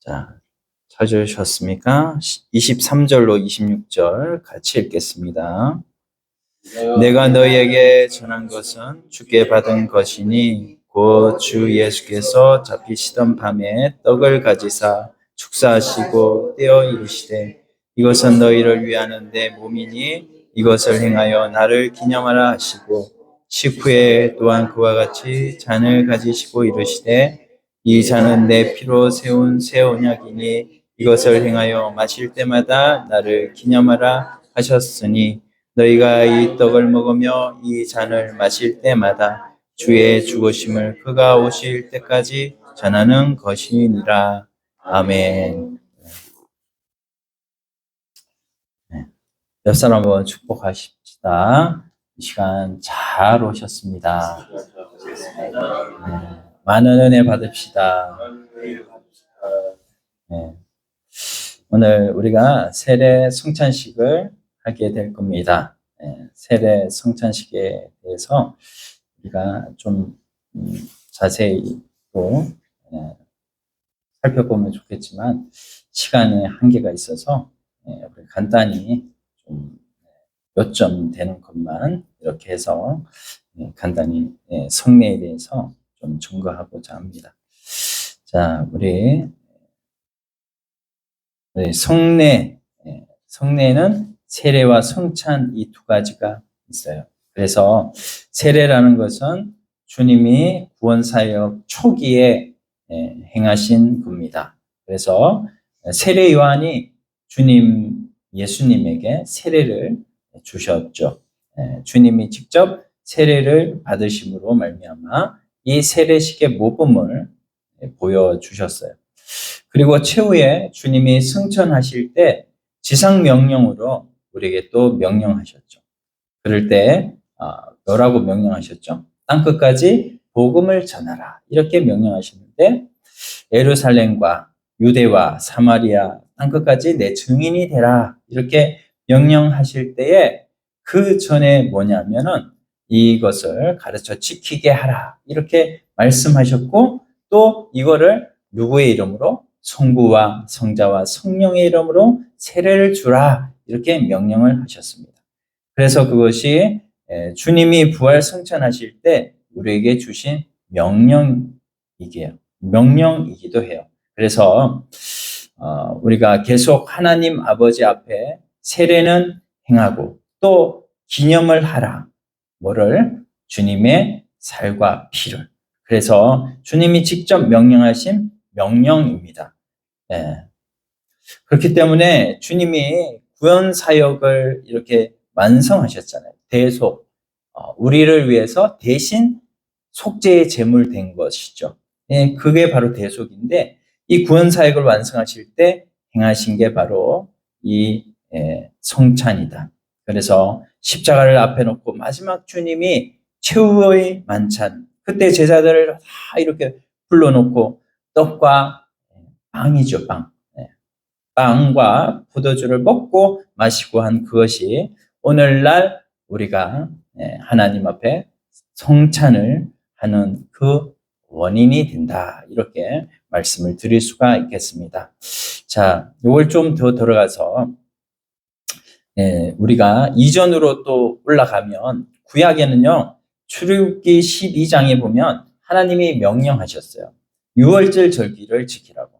자, 찾으셨습니까? 23절로 26절 같이 읽겠습니다. 내가 너희에게 전한 것은 주께 받은 것이니 곧 주 예수께서 잡히시던 밤에 떡을 가지사 축사하시고 떼어 이르시되 이것은 너희를 위하는 내 몸이니 이것을 행하여 나를 기념하라 하시고 식후에 또한 그와 같이 잔을 가지시고 이르시되 이 잔은 내 피로 세운 새 언약이니 이것을 행하여 마실 때마다 나를 기념하라 하셨으니 너희가 이 떡을 먹으며 이 잔을 마실 때마다 주의 죽으심을 그가 오실 때까지 전하는 것이니라. 아멘. 옆 사람 한번 축복하십시다. 이 시간 잘 오셨습니다. 많은 은혜 받읍시다. 오늘 우리가 세례 성찬식을 하게 될 겁니다. 세례 성찬식에 대해서 우리가 좀 자세히 또 살펴보면 좋겠지만 시간에 한계가 있어서 우리 간단히 좀 몇 점 되는 것만 이렇게 해서 간단히 성례에 대해서 좀 증거하고자 합니다. 자, 우리 성례는 세례와 성찬 이 두 가지가 있어요. 그래서 세례라는 것은 주님이 구원사역 초기에 행하신 겁니다. 그래서 세례 요한이 예수님에게 세례를 주셨죠. 주님이 직접 세례를 받으심으로 말미암아 이 세례식의 모범을 보여주셨어요. 그리고 최후에 주님이 승천하실 때 지상 명령으로 우리에게 또 명령하셨죠. 그럴 때 뭐라고 명령하셨죠? 땅끝까지 복음을 전하라 이렇게 명령하셨는데 예루살렘과 유대와 사마리아 땅끝까지 내 증인이 되라 이렇게 명령하실 때에 그 전에 뭐냐면은 이것을 가르쳐 지키게 하라 이렇게 말씀하셨고 또 이거를 누구의 이름으로? 성부와 성자와 성령의 이름으로 세례를 주라 이렇게 명령을 하셨습니다. 그래서 그것이 주님이 부활 승천하실 때 우리에게 주신 명령이기도 해요. 그래서 우리가 계속 하나님 아버지 앞에 세례는 행하고 또 기념을 하라. 뭐를? 주님의 살과 피를. 그래서 주님이 직접 명령하신 명령입니다. 그렇기 때문에 주님이 구원 사역을 이렇게 완성하셨잖아요. 대속. 우리를 위해서 대신 속죄의 제물 된 것이죠. 그게 바로 대속인데 이 구원 사역을 완성하실 때 행하신 게 바로 이 성찬이다. 그래서 십자가를 앞에 놓고 마지막 주님이 최후의 만찬 그때 제자들을 다 이렇게 불러놓고 떡과 빵이죠, 빵. 빵과 포도주를 먹고 마시고 한 그것이 오늘날 우리가 하나님 앞에 성찬을 하는 그 원인이 된다. 이렇게 말씀을 드릴 수가 있겠습니다. 자, 이걸 좀 더 들어가서 우리가 이전으로 또 올라가면 구약에는요. 출애굽기 12장에 보면 하나님이 명령하셨어요. 유월절 절기를 지키라고.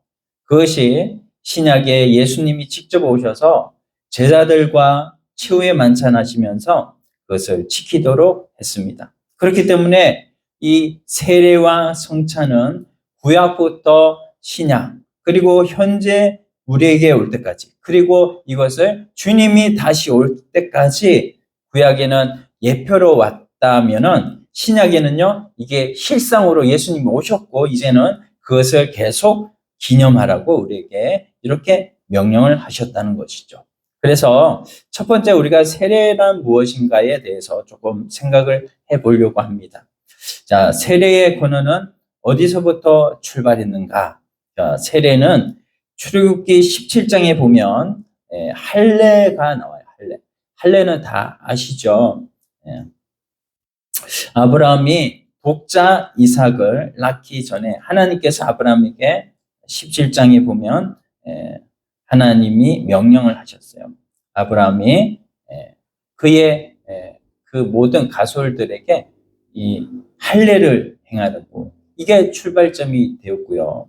그것이 신약에 예수님이 직접 오셔서 제자들과 최후의 만찬하시면서 그것을 지키도록 했습니다. 그렇기 때문에 이 세례와 성찬은 구약부터 신약 그리고 현재 우리에게 올 때까지 그리고 이것을 주님이 다시 올 때까지 구약에는 예표로 왔다면은 신약에는요 이게 실상으로 예수님이 오셨고 이제는 그것을 계속 기념하라고 우리에게 이렇게 명령을 하셨다는 것이죠. 그래서 첫 번째 우리가 세례란 무엇인가에 대해서 조금 생각을 해보려고 합니다. 자, 세례의 근원은 어디서부터 출발했는가? 자, 세례는 출애굽기 17장에 보면 할례가 나와요. 할례는 다 아시죠? 아브라함이 독자 이삭을 낳기 전에 하나님께서 아브라함에게 17장에 보면 하나님이 명령을 하셨어요. 아브라함이 그의 그 모든 가솔들에게 이 할례를 행하라고, 이게 출발점이 되었고요.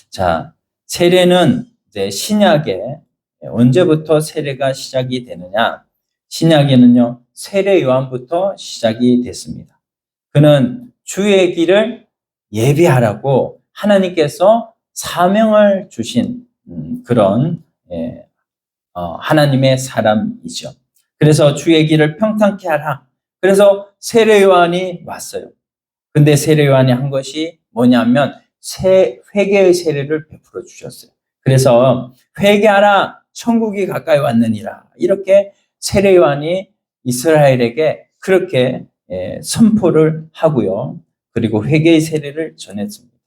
자, 세례는 이제 신약에 언제부터 세례가 시작이 되느냐? 신약에는요, 세례 요한부터 시작이 됐습니다. 그는 주의 길을 예비하라고 하나님께서 사명을 주신 그런 하나님의 사람이죠. 그래서 주의 길을 평탄케 하라. 그래서 세례 요한이 왔어요. 근데 세례 요한이 한 것이 뭐냐면 회개의 세례를 베풀어 주셨어요. 그래서 회개하라, 천국이 가까이 왔느니라. 이렇게 세례 요한이 이스라엘에게 그렇게 선포를 하고요. 그리고 회개의 세례를 전했습니다.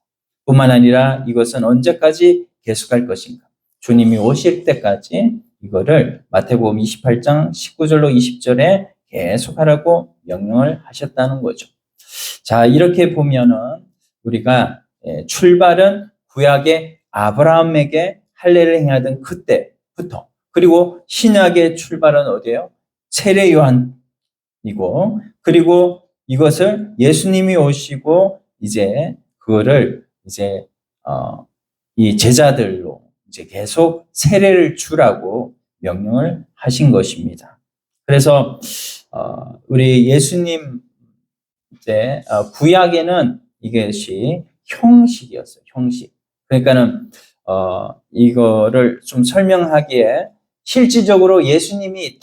뿐만 아니라 이것은 언제까지 계속할 것인가? 주님이 오실 때까지 이거를 마태복음 28장 19절로 20절에 계속하라고 명령을 하셨다는 거죠. 자, 이렇게 보면은 우리가 출발은 구약의 아브라함에게 할례를 행하던 그때부터, 그리고 신약의 출발은 어디예요? 세례 요한이고, 그리고 이것을 예수님이 오시고 이제 그거를 이제 이 제자들로 이제 계속 세례를 주라고 명령을 하신 것입니다. 그래서 우리 예수님 이제 구약에는 이것이 형식이었어요. 형식. 그러니까는 이거를 좀 설명하기에 실질적으로 예수님이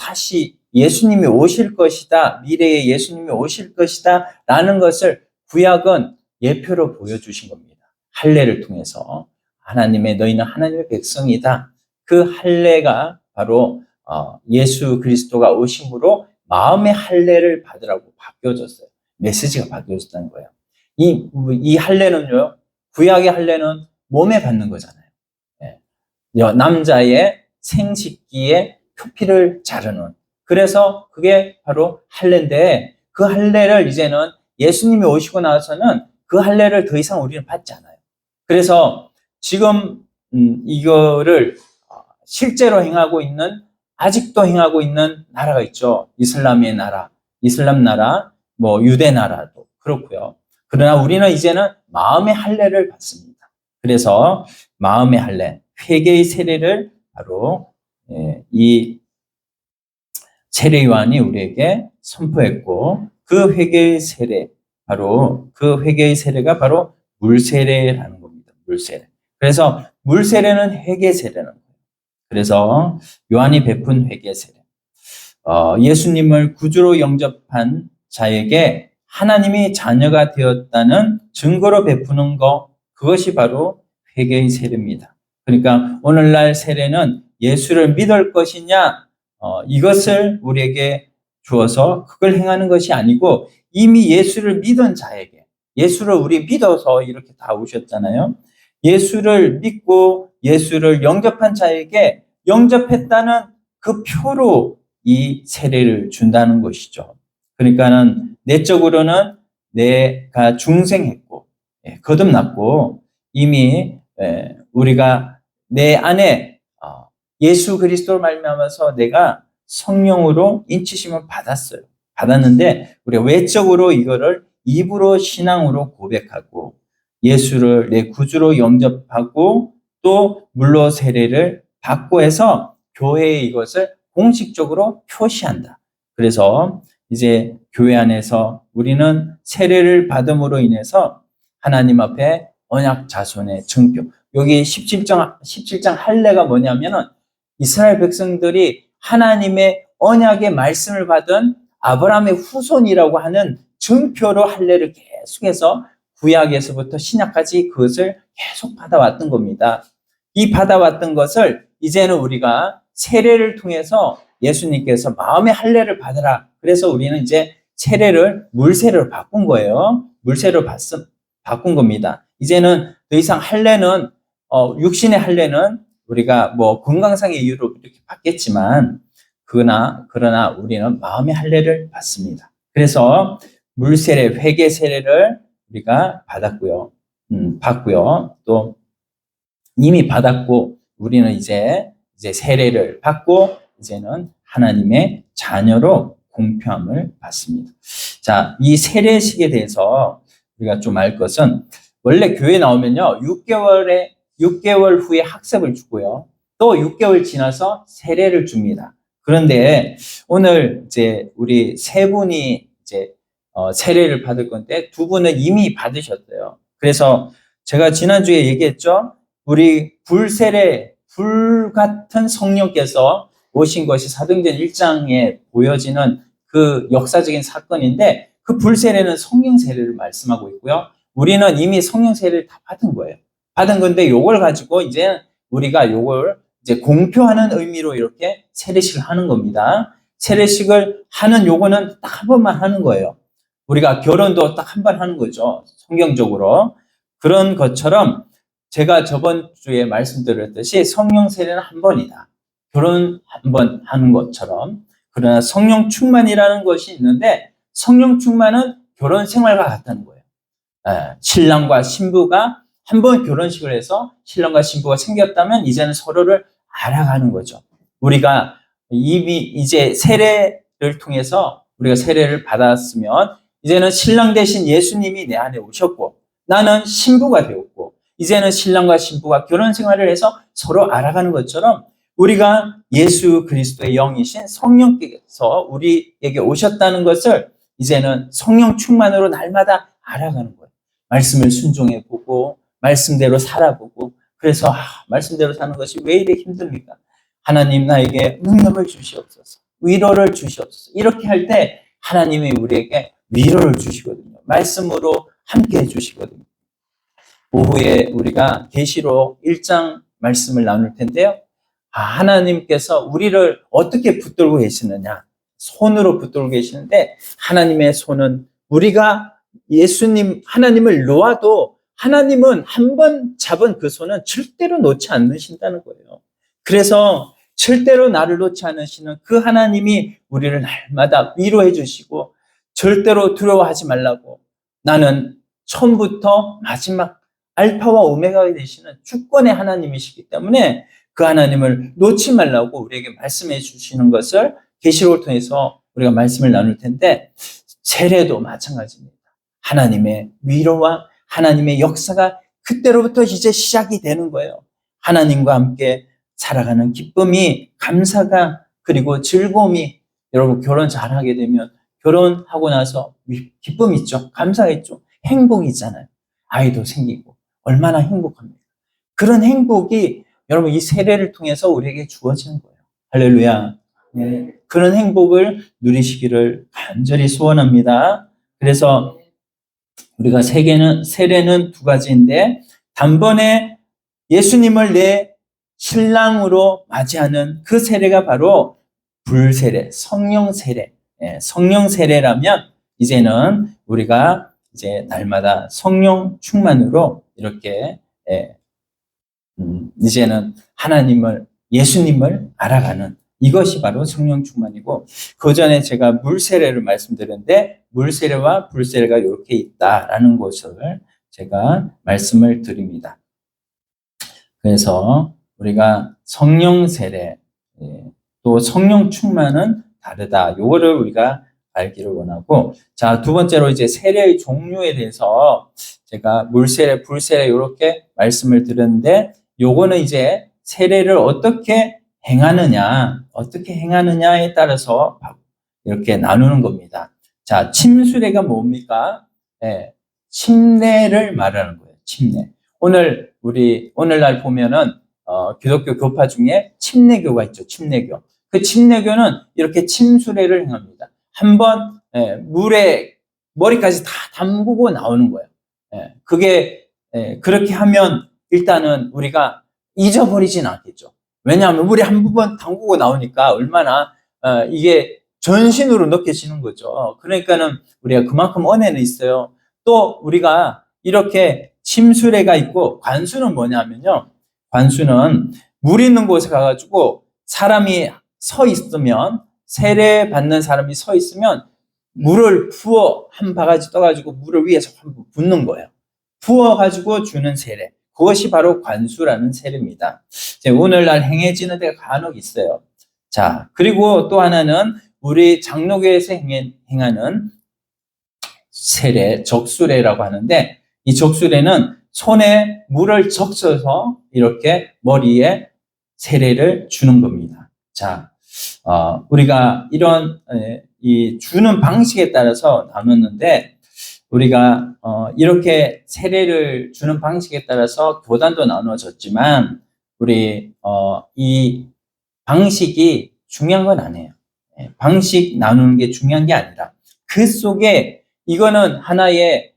오실 것이다, 미래에 예수님이 오실 것이다 라는 것을 구약은 예표로 보여주신 겁니다. 할례를 통해서 너희는 하나님의 백성이다. 그 할례가 바로 예수 그리스도가 오심으로 마음의 할례를 받으라고 바뀌어졌어요. 메시지가 바뀌어졌다는 거예요. 이 할례는요, 구약의 할례는 몸에 받는 거잖아요. 남자의 생식기에 표피를 자르는. 그래서 그게 바로 할례인데, 그 할례를 이제는 예수님이 오시고 나서는 그 할례를 더 이상 우리는 받지 않아요. 그래서 지금 이거를 실제로 아직도 행하고 있는 나라가 있죠. 이슬람의 나라, 이슬람 나라, 유대 나라도 그렇고요. 그러나 우리는 이제는 마음의 할례를 받습니다. 그래서 마음의 할례, 회개의 세례를 바로 이 세례 요한이 우리에게 선포했고, 그 회개의 세례가 바로 물세례라는 겁니다. 물세례. 그래서 물세례는 회개 세례는 거예요. 그래서 요한이 베푼 회개 세례. 예수님을 구주로 영접한 자에게 하나님이 자녀가 되었다는 증거로 베푸는 것, 그것이 바로 회개의 세례입니다. 그러니까 오늘날 세례는 예수를 믿을 것이냐, 이것을 우리에게 주어서 그걸 행하는 것이 아니고, 이미 예수를 믿은 자에게, 예수를 우리 믿어서 이렇게 다 오셨잖아요. 예수를 믿고 예수를 영접한 자에게 영접했다는 그 표로 이 세례를 준다는 것이죠. 그러니까는 내적으로는 내가 중생했고 거듭났고, 이미 우리가 내 안에 예수 그리스도를 말미암아서 내가 성령으로 인치심을 받았는데 우리가 외적으로 이거를 입으로 신앙으로 고백하고 예수를 내 구주로 영접하고 또 물로 세례를 받고 해서 교회에 이것을 공식적으로 표시한다. 그래서 이제 교회 안에서 우리는 세례를 받음으로 인해서 하나님 앞에 언약 자손의 증표. 여기 17장 할례가 뭐냐면은 이스라엘 백성들이 하나님의 언약의 말씀을 받은 아브라함의 후손이라고 하는 증표로 할례를 계속해서 구약에서부터 신약까지 그것을 계속 받아왔던 겁니다. 이 받아왔던 것을 이제는 우리가 세례를 통해서 예수님께서 마음의 할례를 받으라. 그래서 우리는 이제 물세례로 바꾼 거예요. 물세례로 바꾼 겁니다. 이제는 더 이상 할례는 육신의 할례는 우리가 건강상의 이유로 이렇게 받겠지만 그러나 우리는 마음의 할례를 받습니다. 그래서 물세례, 회개 세례를 우리가 받고요. 또 이미 받았고 우리는 이제 세례를 받고 이제는 하나님의 자녀로 공표함을 받습니다. 자, 이 세례식에 대해서 우리가 좀 알 것은 원래 교회 나오면요 6개월 후에 학습을 주고요 또 6개월 지나서 세례를 줍니다. 그런데 오늘 이제 우리 세 분이 이제 세례를 받을 건데 두 분은 이미 받으셨어요. 그래서 제가 지난주에 얘기했죠. 우리 불세례, 불 같은 성령께서 오신 것이 사도행전 1장에 보여지는 그 역사적인 사건인데 그 불세례는 성령 세례를 말씀하고 있고요. 우리는 이미 성령 세례를 다 받은 거예요. 받은 건데 요걸 가지고 이제 우리가 요걸 이제 공표하는 의미로 이렇게 세례식을 하는 겁니다. 세례식을 하는 요거는 딱 한 번만 하는 거예요. 우리가 결혼도 딱 한 번 하는 거죠. 성경적으로. 그런 것처럼 제가 저번 주에 말씀드렸듯이 성령 세례는 한 번이다. 결혼 한 번 하는 것처럼. 그러나 성령 충만이라는 것이 있는데 성령 충만은 결혼 생활과 같다는 거예요. 신랑과 신부가 한 번 결혼식을 해서 신랑과 신부가 생겼다면 이제는 서로를 알아가는 거죠. 우리가 이미 이제 세례를 통해서 우리가 세례를 받았으면 이제는 신랑 대신 예수님이 내 안에 오셨고 나는 신부가 되었고 이제는 신랑과 신부가 결혼 생활을 해서 서로 알아가는 것처럼 우리가 예수 그리스도의 영이신 성령께서 우리에게 오셨다는 것을 이제는 성령 충만으로 날마다 알아가는 거예요. 말씀을 순종해 보고 말씀대로 살아보고 그래서 말씀대로 사는 것이 왜 이렇게 힘듭니까? 하나님 나에게 능력을 주시옵소서. 위로를 주시옵소서. 이렇게 할 때 하나님이 우리에게 위로를 주시거든요. 말씀으로 함께 해주시거든요. 오후에 우리가 계시록 1장 말씀을 나눌 텐데요. 하나님께서 우리를 어떻게 붙들고 계시느냐. 손으로 붙들고 계시는데 하나님의 손은 우리가 예수님 하나님을 놓아도 하나님은 한 번 잡은 그 손은 절대로 놓지 않으신다는 거예요. 그래서 절대로 나를 놓지 않으시는 그 하나님이 우리를 날마다 위로해 주시고 절대로 두려워하지 말라고 나는 처음부터 마지막 알파와 오메가가 되시는 주권의 하나님이시기 때문에 그 하나님을 놓지 말라고 우리에게 말씀해 주시는 것을 계시록을 통해서 우리가 말씀을 나눌 텐데 세례도 마찬가지입니다. 하나님의 위로와 하나님의 역사가 그때로부터 이제 시작이 되는 거예요. 하나님과 함께 살아가는 기쁨이 감사가 그리고 즐거움이 여러분 결혼 잘하게 되면 결혼하고 나서 기쁨 있죠. 감사가 있죠. 행복이 있잖아요. 아이도 생기고 얼마나 행복합니까? 그런 행복이 여러분 이 세례를 통해서 우리에게 주어지는 거예요. 할렐루야. 네. 그런 행복을 누리시기를 간절히 소원합니다. 그래서 우리가 세례는 두 가지인데 단번에 예수님을 내 신랑으로 맞이하는 그 세례가 바로 불세례, 성령 세례. 성령 세례라면 이제는 우리가 이제 날마다 성령 충만으로 이렇게 이제는 하나님을 예수님을 알아가는 이것이 바로 성령 충만이고 그 전에 제가 물세례를 말씀드렸는데 물세례와 불세례가 이렇게 있다라는 것을 제가 말씀을 드립니다. 그래서 우리가 성령 세례 또 성령 충만은 다르다. 요거를 우리가 알기를 원하고 자, 두 번째로 이제 세례의 종류에 대해서 제가 물세례, 불세례 이렇게 말씀을 드렸는데 요거는 이제 세례를 어떻게 행하느냐에 따라서 이렇게 나누는 겁니다. 자, 침수례가 뭡니까? 침례를 말하는 거예요. 침례. 오늘날 보면은, 기독교 교파 중에 침례교가 있죠. 침례교. 그 침례교는 이렇게 침수례를 행합니다. 한번, 물에 머리까지 다 담그고 나오는 거예요. 그게, 그렇게 하면 일단은 우리가 잊어버리진 않겠죠. 왜냐하면 물에 한 번 담그고 나오니까 얼마나 이게 전신으로 느껴지는 거죠. 그러니까는 우리가 그만큼 은혜는 있어요. 또 우리가 이렇게 침수례가 있고 관수는 뭐냐면요. 관수는 물 있는 곳에 가가지고 사람이 서 있으면 세례 받는 사람이 서 있으면 물을 부어 한 바가지 떠가지고 물을 위에서 한번 붓는 거예요. 부어가지고 주는 세례. 그것이 바로 관수라는 세례입니다. 오늘날 행해지는 데가 간혹 있어요. 자, 그리고 또 하나는 우리 장로교에서 행하는 세례, 적수례라고 하는데, 이 적수례는 손에 물을 적셔서 이렇게 머리에 세례를 주는 겁니다. 자, 우리가 이런 이 주는 방식에 따라서 나눴는데, 우리가 이렇게 세례를 주는 방식에 따라서 교단도 나눠졌지만, 우리 이 방식이 중요한 건 아니에요. 방식 나누는 게 중요한 게 아니라 그 속에 이거는 하나의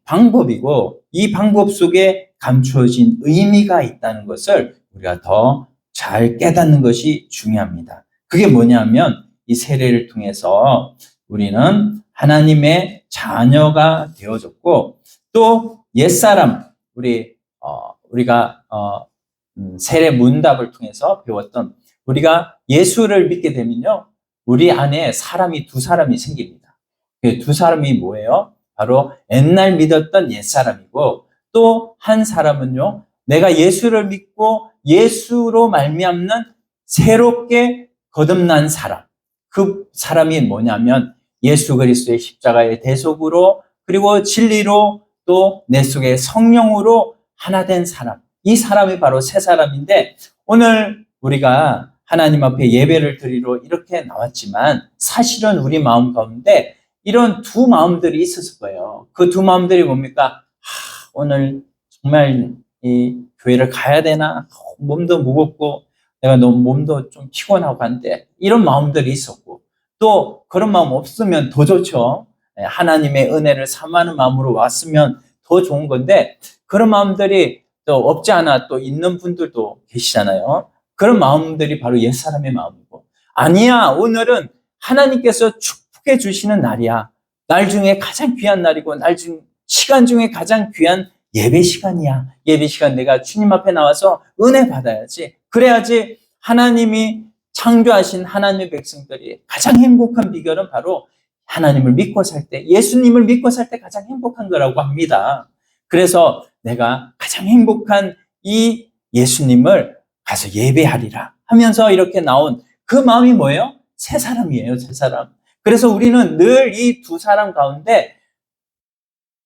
방법이고, 이 방법 속에 감추어진 의미가 있다는 것을 우리가 더 잘 깨닫는 것이 중요합니다. 그게 뭐냐면, 이 세례를 통해서 우리는 하나님의 자녀가 되어졌고, 또 옛사람, 우리가 세례 문답을 통해서 배웠던, 우리가 예수를 믿게 되면요, 우리 안에 사람이 두 사람이 생깁니다. 그 두 사람이 뭐예요? 바로 옛날 믿었던 옛사람이고, 또 한 사람은요, 내가 예수를 믿고 예수로 말미암는 새롭게 거듭난 사람. 그 사람이 뭐냐면 예수 그리스도의 십자가의 대속으로, 그리고 진리로, 또 내 속에 성령으로 하나 된 사람. 이 사람이 바로 새 사람인데, 오늘 우리가 하나님 앞에 예배를 드리러 이렇게 나왔지만 사실은 우리 마음 가운데 이런 두 마음들이 있었을 거예요. 그 두 마음들이 뭡니까? 오늘 정말 이 교회를 가야 되나? 몸도 무겁고 내가 너무 몸도 좀 피곤하고 한데, 이런 마음들이 있었고, 또 그런 마음 없으면 더 좋죠. 하나님의 은혜를 삼하는 마음으로 왔으면 더 좋은 건데, 그런 마음들이 또 없지 않아 또 있는 분들도 계시잖아요. 그런 마음들이 바로 옛사람의 마음이고, 아니야, 오늘은 하나님께서 축복해 주시는 날이야. 날 중에 가장 귀한 날이고, 시간 중에 가장 귀한 예배 시간이야. 예배 시간 내가 주님 앞에 나와서 은혜 받아야지. 그래야지 하나님이 창조하신 하나님의 백성들이 가장 행복한 비결은 바로 하나님을 믿고 살 때, 예수님을 믿고 살 때 가장 행복한 거라고 합니다. 그래서 내가 가장 행복한 이 예수님을 가서 예배하리라 하면서 이렇게 나온 그 마음이 뭐예요? 새 사람이에요, 새 사람. 그래서 우리는 늘 이 두 사람 가운데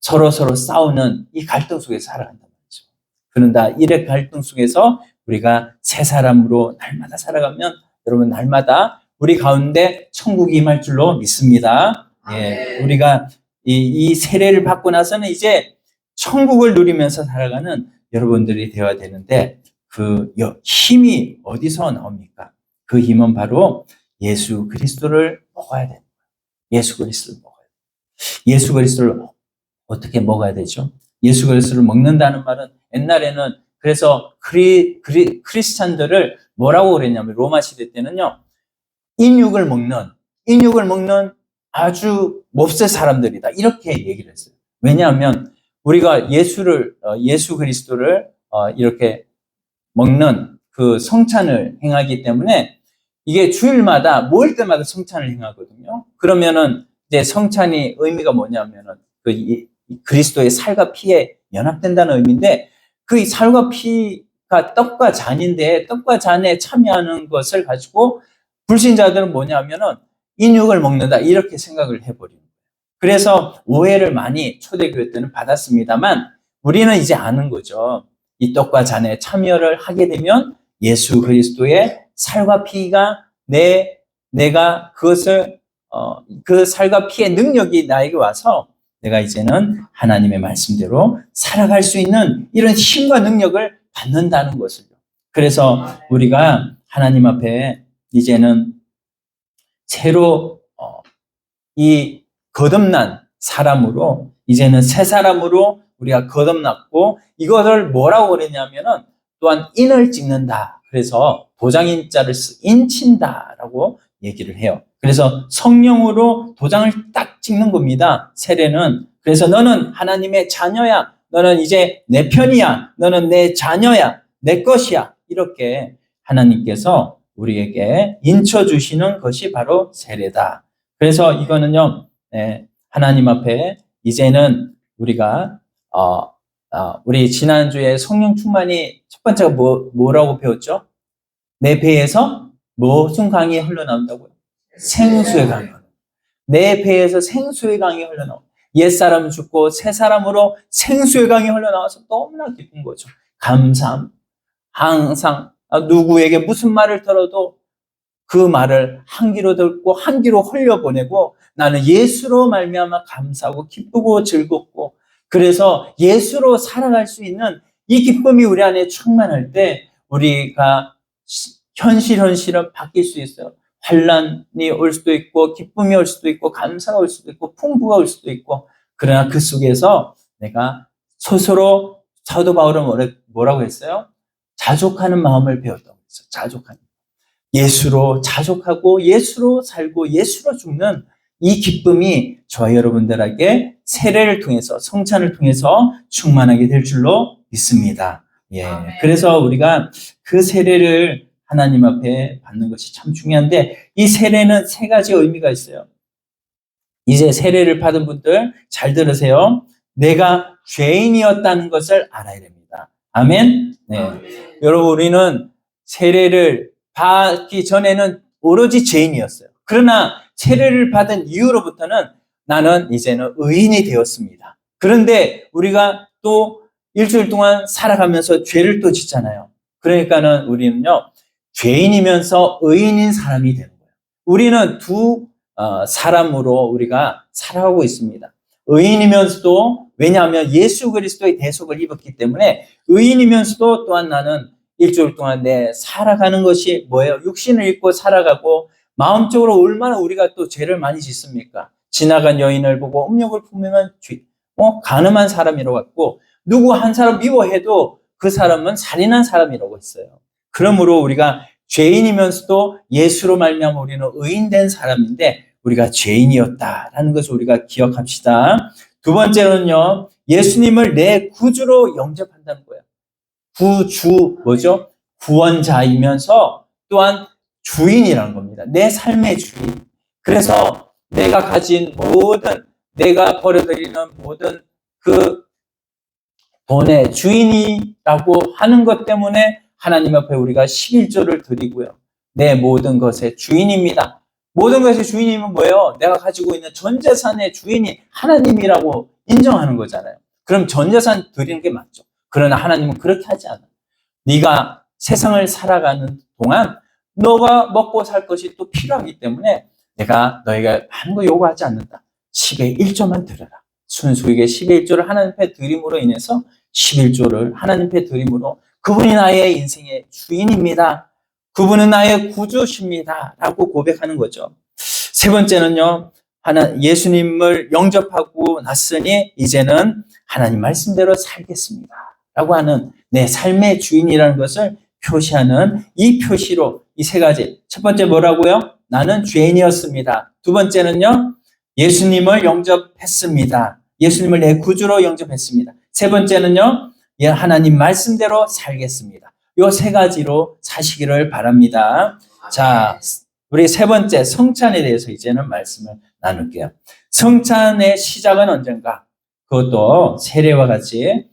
서로 싸우는 이 갈등 속에서 살아간단 말이죠. 그런다, 이래 갈등 속에서 우리가 새 사람으로 날마다 살아가면 여러분, 날마다 우리 가운데 천국이 임할 줄로 믿습니다. 예, 우리가 이 세례를 받고 나서는 이제 천국을 누리면서 살아가는 여러분들이 되어야 되는데, 그 힘이 어디서 나옵니까? 그 힘은 바로 예수 그리스도를 먹어야 됩니다. 예수 그리스도를 먹어야 돼요. 예수 그리스도를 어떻게 먹어야 되죠? 예수 그리스도를 먹는다는 말은, 옛날에는 그래서 크리스찬들을 뭐라고 그랬냐면, 로마 시대 때는요, 인육을 먹는 아주 몹쓸 사람들이다, 이렇게 얘기를 했어요. 왜냐하면 우리가 예수 그리스도를 이렇게 먹는 그 성찬을 행하기 때문에, 이게 주일마다 모일 때마다 성찬을 행하거든요. 그러면은 이제 성찬이 의미가 뭐냐면은 그리스도의 살과 피에 연합된다는 의미인데, 그 살과 피가 떡과 잔인데, 떡과 잔에 참여하는 것을 가지고 불신자들은 뭐냐면은 인육을 먹는다, 이렇게 생각을 해버립니다. 그래서 오해를 많이 초대교회 때는 받았습니다만, 우리는 이제 아는 거죠. 이 떡과 잔에 참여를 하게 되면 예수 그리스도의 살과 피가 내가 그것을 그 살과 피의 능력이 나에게 와서 내가 이제는 하나님의 말씀대로 살아갈 수 있는 이런 힘과 능력을 받는다는 것을요. 그래서 우리가 하나님 앞에 이제는 새로 이 거듭난 사람으로, 이제는 새 사람으로 우리가 거듭났고, 이것을 뭐라고 그랬냐면은 또한 인을 찍는다. 그래서 도장인자를 인친다라고 얘기를 해요. 그래서 성령으로 도장을 딱 찍는 겁니다, 세례는. 그래서 너는 하나님의 자녀야. 너는 이제 내 편이야. 너는 내 자녀야. 내 것이야. 이렇게 하나님께서 우리에게 인쳐주시는 것이 바로 세례다. 그래서 이거는요, 하나님 앞에 이제는 우리가 우리 지난주에 성령 충만이 첫 번째가 뭐라고 배웠죠? 내 배에서 무슨 강이 흘러나온다고요? 생수의 강이 흘러나온다. 내 배에서 생수의 강이 흘러나온다. 옛사람은 죽고 새 사람으로 생수의 강이 흘러나와서 너무나 기쁜 거죠. 감사함. 항상 누구에게 무슨 말을 들어도 그 말을 한 귀로 듣고 한 귀로 흘려보내고 나는 예수로 말미암아 감사하고 기쁘고 즐겁고 그래서 예수로 살아갈 수 있는 이 기쁨이 우리 안에 충만할 때 우리가 현실은 바뀔 수 있어요. 환난이 올 수도 있고 기쁨이 올 수도 있고 감사가 올 수도 있고 풍부가 올 수도 있고 그러나 그 속에서 내가 스스로 사도 바울은 뭐라고 했어요? 자족하는 마음을 배웠다고 했어요. 자족하는. 예수로 자족하고 예수로 살고 예수로 죽는 이 기쁨이 저와 여러분들에게 세례를 통해서 성찬을 통해서 충만하게 될 줄로 믿습니다. 예. 그래서 우리가 그 세례를 하나님 앞에 받는 것이 참 중요한데 이 세례는 세 가지 의미가 있어요. 이제 세례를 받은 분들 잘 들으세요. 내가 죄인이었다는 것을 알아야 됩니다. 아멘. 네. 여러분 우리는 세례를 받기 전에는 오로지 죄인이었어요. 그러나 세례를 받은 이후로부터는 나는 이제는 의인이 되었습니다. 그런데 우리가 또 일주일 동안 살아가면서 죄를 또 짓잖아요. 그러니까는 우리는요, 죄인이면서 의인인 사람이 되는 거예요. 우리는 두 사람으로 우리가 살아가고 있습니다. 의인이면서도 왜냐하면 예수 그리스도의 대속을 입었기 때문에 의인이면서도 또한 나는 일주일 동안 내 살아가는 것이 뭐예요? 육신을 입고 살아가고 마음적으로 얼마나 우리가 또 죄를 많이 짓습니까? 지나간 여인을 보고 음욕을 품으면 가늠한 사람이라고 했고 누구 한 사람 미워해도 그 사람은 살인한 사람이라고 했어요. 그러므로 우리가 죄인이면서도 예수로 말미암아 우리는 의인된 사람인데 우리가 죄인이었다라는 것을 우리가 기억합시다. 두 번째로는요. 예수님을 내 구주로 영접한다는 거예요. 구주 뭐죠? 구원자이면서 또한 주인이라는 겁니다. 내 삶의 주인. 그래서 내가 가진 모든 내가 버려드리는 모든 그 돈의 주인이라고 하는 것 때문에 하나님 앞에 우리가 11조를 드리고요. 내 모든 것의 주인입니다. 모든 것의 주인이면 뭐예요? 내가 가지고 있는 전 재산의 주인이 하나님이라고 인정하는 거잖아요. 그럼 전 재산 드리는 게 맞죠. 그러나 하나님은 그렇게 하지 않아요. 네가 세상을 살아가는 동안 너가 먹고 살 것이 또 필요하기 때문에 내가 너희가 많은 거 요구하지 않는다. 10의 1조만 드려라. 순수익의 10의 1조를 하나님 앞에 드림으로 인해서 11조를 하나님 앞에 드림으로 그분이 나의 인생의 주인입니다. 그분은 나의 구주십니다. 라고 고백하는 거죠. 세 번째는요. 예수님을 영접하고 났으니 이제는 하나님 말씀대로 살겠습니다. 라고 하는 내 삶의 주인이라는 것을 표시하는 이 표시로 이 세 가지. 첫 번째 뭐라고요? 나는 죄인이었습니다. 두 번째는요. 예수님을 영접했습니다. 예수님을 내 구주로 영접했습니다. 세 번째는요. 하나님 말씀대로 살겠습니다. 이 세 가지로 사시기를 바랍니다. 자, 우리 세 번째 성찬에 대해서 이제는 말씀을 나눌게요. 성찬의 시작은 언젠가? 그것도 세례와 같이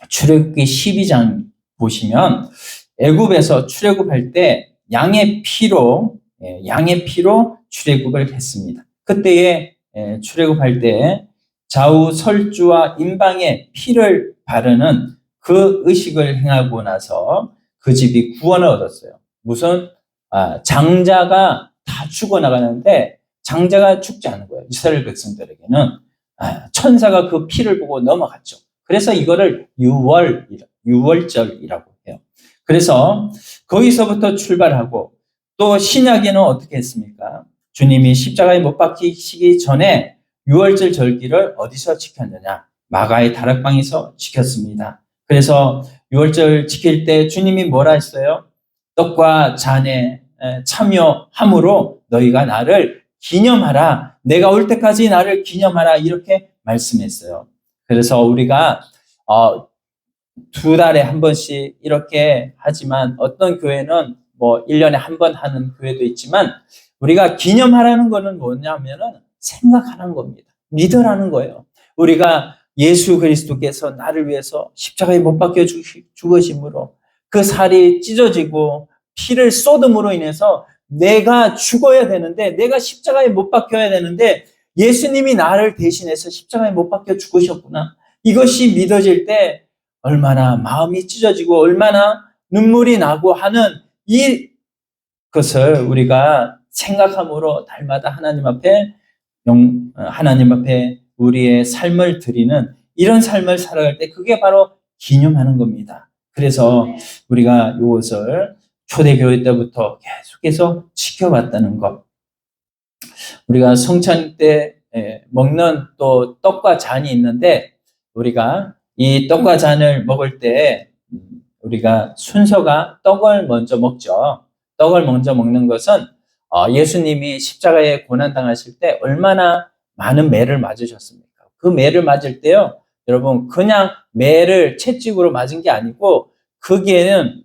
출애굽기 12장 보시면 애굽에서 출애굽할 때 양의 피로 출애굽을 했습니다. 그때에 출애굽할 때 좌우 설주와 임방에 피를 바르는 그 의식을 행하고 나서 그 집이 구원을 얻었어요. 무슨 장자가 다 죽어나가는데 장자가 죽지 않은 거예요. 이스라엘 백성들에게는 천사가 그 피를 보고 넘어갔죠. 그래서 이거를 유월절이라고 해요. 그래서 거기서부터 출발하고 또 신약에는 어떻게 했습니까? 주님이 십자가에 못 박히시기 전에 유월절 절기를 어디서 지켰느냐? 마가의 다락방에서 지켰습니다. 그래서 유월절 지킬 때 주님이 뭐라 했어요? 떡과 잔에 참여함으로 너희가 나를 기념하라. 내가 올 때까지 나를 기념하라. 이렇게 말씀했어요. 그래서 우리가 2달에 한 번씩 이렇게 하지만 어떤 교회는 뭐 1년에 한 번 하는 교회도 있지만 우리가 기념하라는 거는 뭐냐면은 생각하라는 겁니다. 믿으라는 거예요. 우리가 예수 그리스도께서 나를 위해서 십자가에 못 박혀 죽으심으로 그 살이 찢어지고 피를 쏟음으로 인해서 내가 죽어야 되는데, 내가 십자가에 못 박혀야 되는데 예수님이 나를 대신해서 십자가에 못 박혀 죽으셨구나. 이것이 믿어질 때 얼마나 마음이 찢어지고 얼마나 눈물이 나고 하는 이것을 우리가 생각함으로 날마다 하나님 앞에 우리의 삶을 드리는 이런 삶을 살아갈 때 그게 바로 기념하는 겁니다. 그래서 우리가 이것을 초대교회 때부터 계속해서 지켜왔다는 것. 우리가 성찬 때 먹는 또 떡과 잔이 있는데, 우리가 이 떡과 잔을 먹을 때 우리가 순서가 떡을 먼저 먹죠. 떡을 먼저 먹는 것은 예수님이 십자가에 고난당하실 때 얼마나 많은 매를 맞으셨습니까? 그 매를 맞을 때요, 여러분, 그냥 매를 채찍으로 맞은 게 아니고 거기에는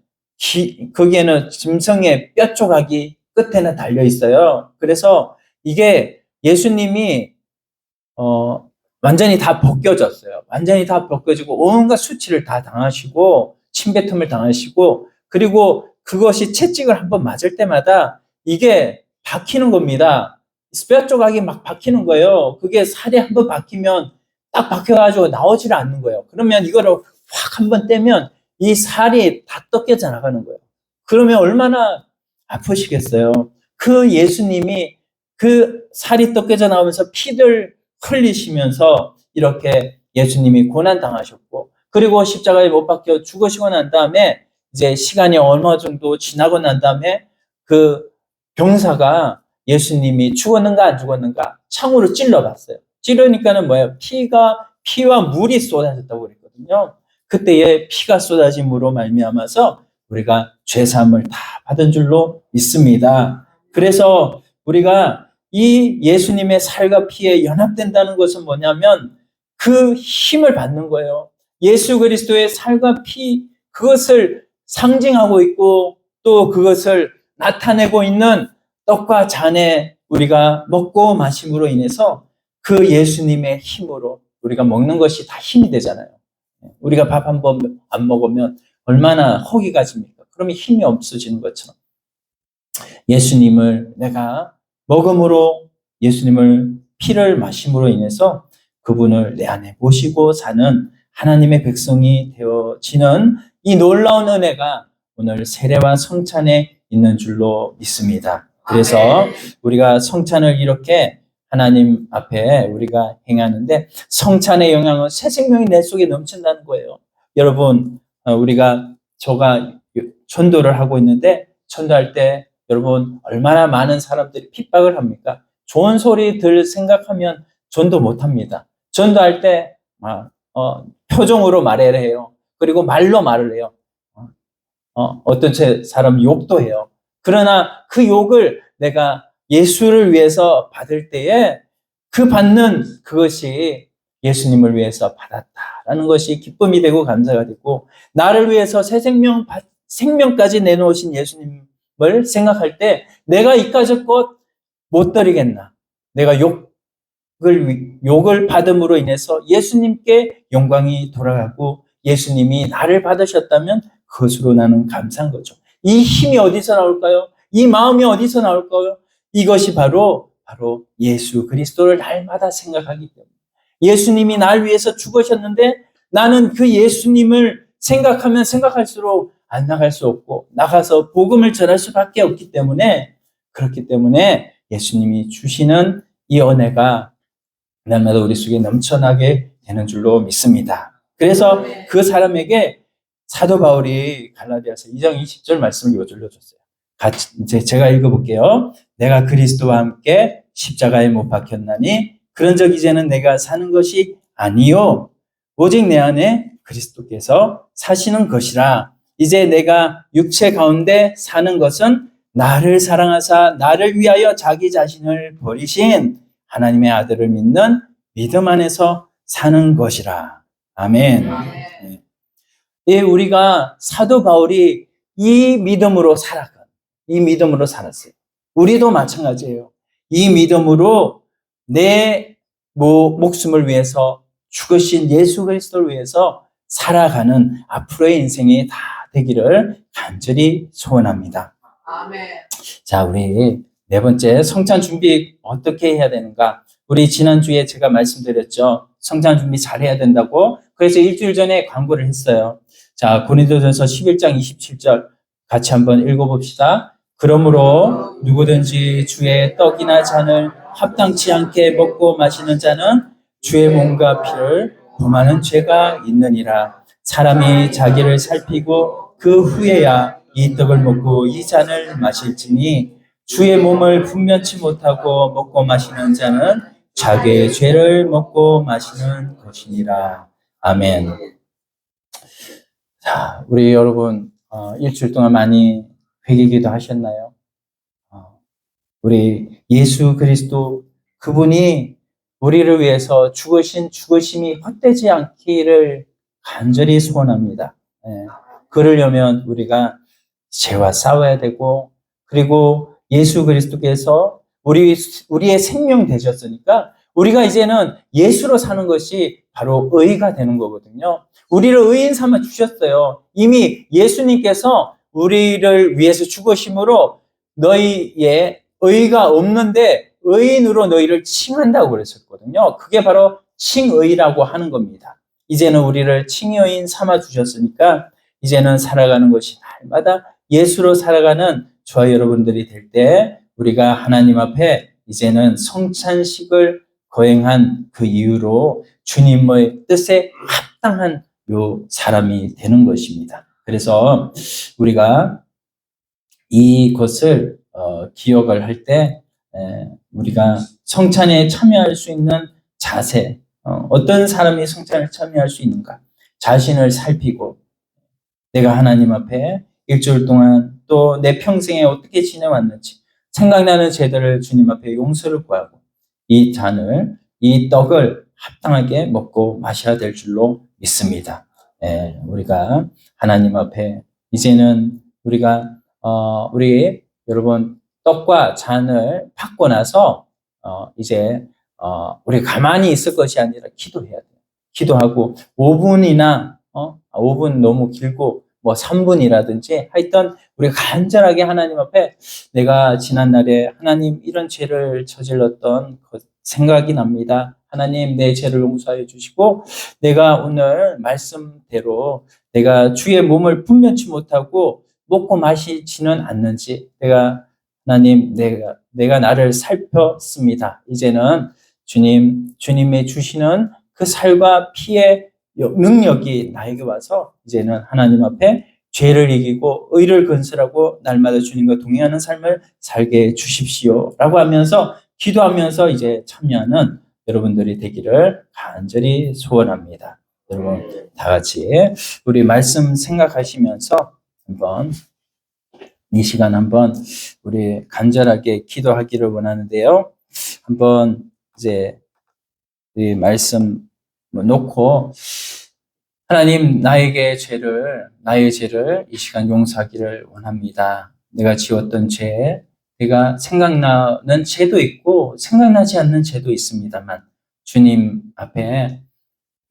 짐승의 뼈 조각이 끝에는 달려 있어요. 그래서 이게 예수님이 완전히 다 벗겨졌어요. 완전히 다 벗겨지고 온갖 수치를 다 당하시고 침뱉음을 당하시고, 그리고 그것이 채찍을 한번 맞을 때마다 이게 박히는 겁니다. 뼈 조각이 막 박히는 거예요. 그게 살이 한번 박히면 딱 박혀가지고 나오지를 않는 거예요. 그러면 이거를 확 한번 떼면 이 살이 다 뜯겨져 나가는 거예요. 그러면 얼마나 아프시겠어요. 그 예수님이 그 살이 뜯겨져 나오면서 피를 흘리시면서 이렇게 예수님이 고난당하셨고, 그리고 십자가에 못 박혀 죽으시고 난 다음에 이제 시간이 어느 정도 지나고 난 다음에 그 병사가 예수님이 죽었는가 안 죽었는가 창으로 찔러봤어요. 찌르니까는 뭐예요? 피와 물이 쏟아졌다고 그랬거든요. 그때의 피가 쏟아짐으로 말미암아서 우리가 죄사함을 다 받은 줄로 믿습니다. 그래서 우리가 이 예수님의 살과 피에 연합된다는 것은 뭐냐면 그 힘을 받는 거예요. 예수 그리스도의 살과 피, 그것을 상징하고 있고 또 그것을 나타내고 있는 떡과 잔에 우리가 먹고 마심으로 인해서 그 예수님의 힘으로 우리가 먹는 것이 다 힘이 되잖아요. 우리가 밥 한 번 안 먹으면 얼마나 허기가 집니까? 그러면 힘이 없어지는 것처럼 예수님을 내가 먹음으로, 예수님을 피를 마심으로 인해서 그분을 내 안에 모시고 사는 하나님의 백성이 되어지는 이 놀라운 은혜가 오늘 세례와 성찬에 있는 줄로 믿습니다. 그래서 우리가 성찬을 이렇게 하나님 앞에 우리가 행하는데, 성찬의 영향은 새 생명이 내 속에 넘친다는 거예요. 여러분, 제가 전도를 하고 있는데, 전도할 때 여러분 얼마나 많은 사람들이 핍박을 합니까? 좋은 소리 들 생각하면 전도 못 합니다. 전도할 때 표정으로 말을 해요. 그리고 말로 말을 해요. 어떤 사람 욕도 해요. 그러나 그 욕을 내가 예수를 위해서 받을 때에 그 받는 그것이 예수님을 위해서 받았다라는 것이 기쁨이 되고 감사가 되고, 나를 위해서 새 생명까지 내놓으신 예수님을 생각할 때 내가 이까짓 것 못 드리겠나. 내가 욕을 받음으로 인해서 예수님께 영광이 돌아가고 예수님이 나를 받으셨다면 그것으로 나는 감사한 거죠. 이 힘이 어디서 나올까요? 이 마음이 어디서 나올까요? 이것이 바로 예수 그리스도를 날마다 생각하기 때문에, 예수님이 날 위해서 죽으셨는데 나는 그 예수님을 생각하면 생각할수록 안 나갈 수 없고 나가서 복음을 전할 수밖에 없기 때문에, 그렇기 때문에 예수님이 주시는 이 은혜가 날마다 우리 속에 넘쳐나게 되는 줄로 믿습니다. 그래서 그 사람에게 사도 바울이 갈라디아서 2장 20절 말씀을 요절로 줬어요. 이제 제가 읽어볼게요. 내가 그리스도와 함께 십자가에 못 박혔나니 그런적 이제는 내가 사는 것이 아니요 오직 내 안에 그리스도께서 사시는 것이라. 이제 내가 육체 가운데 사는 것은 나를 사랑하사 나를 위하여 자기 자신을 버리신 하나님의 아들을 믿는 믿음 안에서 사는 것이라. 아멘. 우리가 사도 바울이 이 믿음으로 살았어요. 우리도 마찬가지예요. 이 믿음으로 내 목숨을 위해서 죽으신 예수 그리스도를 위해서 살아가는 앞으로의 인생이 다 되기를 간절히 소원합니다. 아멘. 자, 우리 네 번째 성찬 준비 어떻게 해야 되는가? 우리 지난주에 제가 말씀드렸죠. 성찬 준비 잘 해야 된다고. 그래서 일주일 전에 광고를 했어요. 자, 고린도전서 11장 27절 같이 한번 읽어봅시다. 그러므로 누구든지 주의 떡이나 잔을 합당치 않게 먹고 마시는 자는 주의 몸과 피를 범하는 죄가 있느니라. 사람이 자기를 살피고 그 후에야 이 떡을 먹고 이 잔을 마실지니 주의 몸을 분별치 못하고 먹고 마시는 자는 자기의 죄를 먹고 마시는 것이니라. 아멘. 자, 우리 여러분 일주일 동안 많이 회개기도 하셨나요? 우리 예수 그리스도 그분이 우리를 위해서 죽으신 죽으심이 헛되지 않기를 간절히 소원합니다. 그러려면 우리가 죄와 싸워야 되고, 그리고 예수 그리스도께서 우리의 생명 되셨으니까 우리가 이제는 예수로 사는 것이 바로 의가 되는 거거든요. 우리를 의인 삼아 주셨어요. 이미 예수님께서 우리를 위해서 죽으심으로 너희의 의가 없는데 의인으로 너희를 칭한다고 그랬었거든요. 그게 바로 칭의라고 하는 겁니다. 이제는 우리를 칭의인 삼아 주셨으니까 이제는 살아가는 것이 날마다 예수로 살아가는 저와 여러분들이 될 때 우리가 하나님 앞에 이제는 성찬식을 거행한 그 이유로 주님의 뜻에 합당한 요 사람이 되는 것입니다. 그래서 우리가 이것을 기억을 할 때 우리가 성찬에 참여할 수 있는 자세, 어떤 사람이 성찬에 참여할 수 있는가? 자신을 살피고 내가 하나님 앞에 일주일 동안 또 내 평생에 어떻게 지내왔는지 생각나는 죄들을 주님 앞에 용서를 구하고 이 잔을, 이 떡을 합당하게 먹고 마셔야 될 줄로 믿습니다. 우리가 하나님 앞에 이제는 우리가 우리 여러분 떡과 잔을 받고 나서 이제 우리 가만히 있을 것이 아니라 기도해야 돼요. 기도하고 5분이나 5분 너무 길고 뭐 3분이라든지 하여튼 우리가 간절하게 하나님 앞에 내가 지난날에 하나님 이런 죄를 저질렀던 것 생각이 납니다. 하나님 내 죄를 용서해 주시고 내가 오늘 말씀대로 내가 주의 몸을 분별치 못하고 먹고 마시지는 않는지 하나님 내가 나를 살폈습니다. 이제는 주님이 주시는 그 살과 피의 능력이 나에게 와서 이제는 하나님 앞에 죄를 이기고 의를 건설하고 날마다 주님과 동행하는 삶을 살게 해 주십시오 라고 하면서 기도하면서 이제 참여하는 여러분들이 되기를 간절히 소원합니다. 여러분 다 같이 우리 말씀 생각하시면서 한번 이 시간 한번 우리 간절하게 기도하기를 원하는데요. 한번 이제 이 말씀 놓고 하나님 나의 죄를 이 시간 용서하기를 원합니다. 내가 지었던 죄, 내가 생각나는 죄도 있고 생각나지 않는 죄도 있습니다만 주님 앞에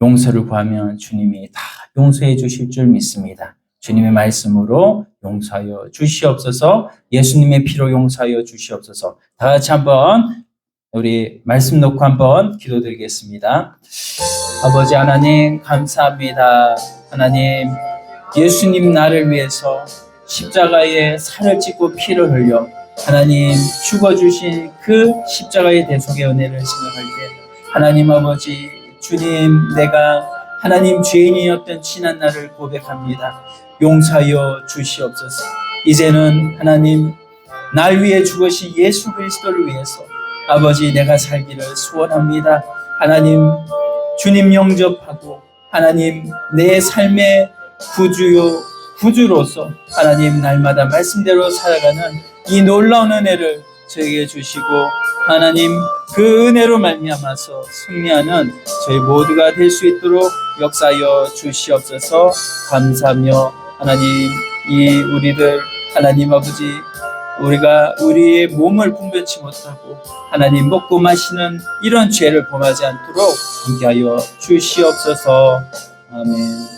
용서를 구하면 주님이 다 용서해 주실 줄 믿습니다. 주님의 말씀으로 용서하여 주시옵소서. 예수님의 피로 용서하여 주시옵소서. 다 같이 한번 우리 말씀 놓고 한번 기도드리겠습니다. 아버지 하나님 감사합니다. 하나님 예수님 나를 위해서 십자가에 살을 찢고 피를 흘려 하나님 죽어주신 그 십자가의 대속의 은혜를 생각할 때 하나님 아버지 주님 내가 하나님 죄인이었던 지난 날을 고백합니다. 용서하여 주시옵소서. 이제는 하나님 날 위해 죽으신 예수 그리스도를 위해서 아버지 내가 살기를 소원합니다. 하나님 주님 영접하고 하나님 내 삶의 구주로서 하나님 날마다 말씀대로 살아가는 이 놀라운 은혜를 저에게 주시고 하나님 그 은혜로 말미암아서 승리하는 저희 모두가 될 수 있도록 역사하여 주시옵소서. 감사하며 하나님 이 우리들 하나님 아버지 우리가 우리의 몸을 분별치 못하고 하나님 먹고 마시는 이런 죄를 범하지 않도록 함께하여 주시옵소서. 아멘.